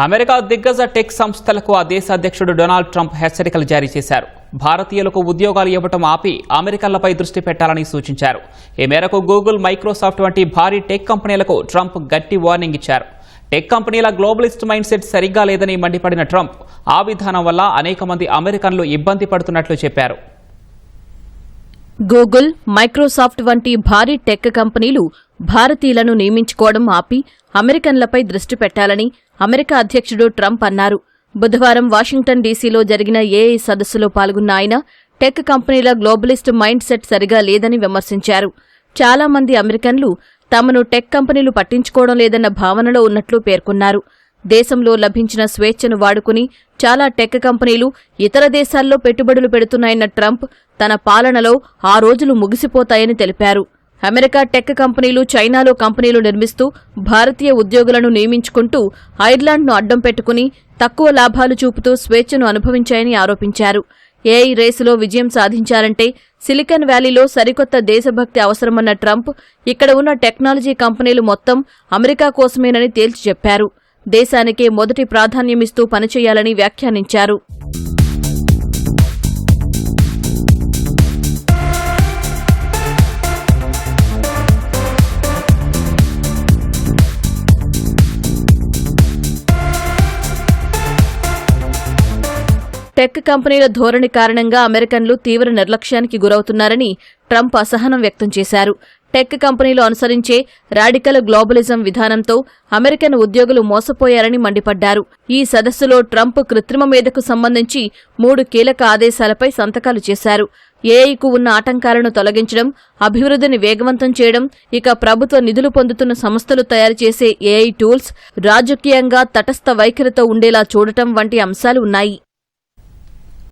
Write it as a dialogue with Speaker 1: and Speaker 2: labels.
Speaker 1: America దిగ్గజ tech సంస్థలకు ఆ దేశ అధ్యక్షుడు డొనాల్డ్ ట్రంప్ హెచ్చరికలు జారీ చేశారు. భారతీయులకు ఉద్యోగాలు ఇవ్వడం ఆపి అమెరికన్లపై దృష్టి పెట్టాలని సూచించారు. ఈ మేరకు గూగుల్, మైక్రోసాఫ్ట్ వంటి భారీ టెక్ కంపెనీలకు ట్రంప్ గట్టి వార్నింగ్ ఇచ్చారు. టెక్ కంపెనీల గ్లోబలిస్ట్ మైండ్ సెట్ సరిగ్గా లేదని మండిపడిన ట్రంప్ ఆ విధానం వల్ల అనేక మంది అమెరికన్లు ఇబ్బంది పడుతున్నట్లు చెప్పారు.
Speaker 2: గూగుల్, మైక్రోసాఫ్ట్ వంటి భారీ టెక్ కంపెనీలు భారతీయులను నియమించుకోవడం ఆపి అమెరికన్లపై దృష్టి పెట్టాలని అమెరికా అధ్యక్షుడు ట్రంప్ అన్నారు. బుధవారం వాషింగ్టన్ డీసీలో జరిగిన ఏఐ సదస్సులో పాల్గొన్న ఆయన టెక్ కంపెనీల గ్లోబలిస్ట్ మైండ్ సెట్ సరిగా లేదని విమర్శించారు. చాలా మంది అమెరికన్లు తమను టెక్ కంపెనీలు పట్టించుకోవడం లేదన్న భావనలో ఉన్నట్లు పేర్కొన్నారు. దేశంలో లభించిన స్వేచ్ఛను వాడుకుని చాలా టెక్ కంపెనీలు ఇతర దేశాల్లో పెట్టుబడులు పెడుతున్నాయన్న ట్రంప్ తన పాలనలో ఆ రోజులు ముగిసిపోతాయని తెలిపారు. అమెరికా టెక్ కంపెనీలు చైనాలో కంపెనీలు నిర్మిస్తూ భారతీయ ఉద్యోగులను నియమించుకుంటూ ఐర్లాండ్ను అడ్డం పెట్టుకుని తక్కువ లాభాలు చూపుతూ స్వేచ్ఛను అనుభవించాయని ఆరోపించారు. ఏఐ రేసులో విజయం సాధించాలంటే సిలికాన్ వ్యాలీలో సరికొత్త దేశభక్తి అవసరమన్న ట్రంప్ ఇక్కడ ఉన్న టెక్నాలజీ కంపెనీలు మొత్తం అమెరికా కోసమేనని తేల్చి చెప్పారు. దేశానికే మొదటి ప్రాధాన్యమిస్తూ పనిచేయాలని వ్యాఖ్యానించారు. టెక్ కంపెనీల ధోరణి కారణంగా అమెరికన్లు తీవ్ర నిర్లక్ష్యానికి గురవుతున్నారని ట్రంప్ అసహనం వ్యక్తం చేశారు. టెక్ కంపెనీలు అనుసరించే రాడికల్ గ్లోబలిజం విధానంతో అమెరికన్ ఉద్యోగులు మోసపోయారని మండిపడ్డారు. ఈ సదస్సులో ట్రంప్ కృత్రిమ మేధకు సంబంధించి 3 కీలక ఆదేశాలపై సంతకాలు చేశారు. ఏఐకు ఉన్న ఆటంకాలను తొలగించడం, అభివృద్ధిని వేగవంతం చేయడం, ఇక ప్రభుత్వ నిధులు పొందుతున్న సంస్థలు తయారు చేసే ఏఐ టూల్స్ రాజకీయంగా తటస్థ వైఖరితో ఉండేలా చూడటం వంటి అంశాలు ఉన్నాయి.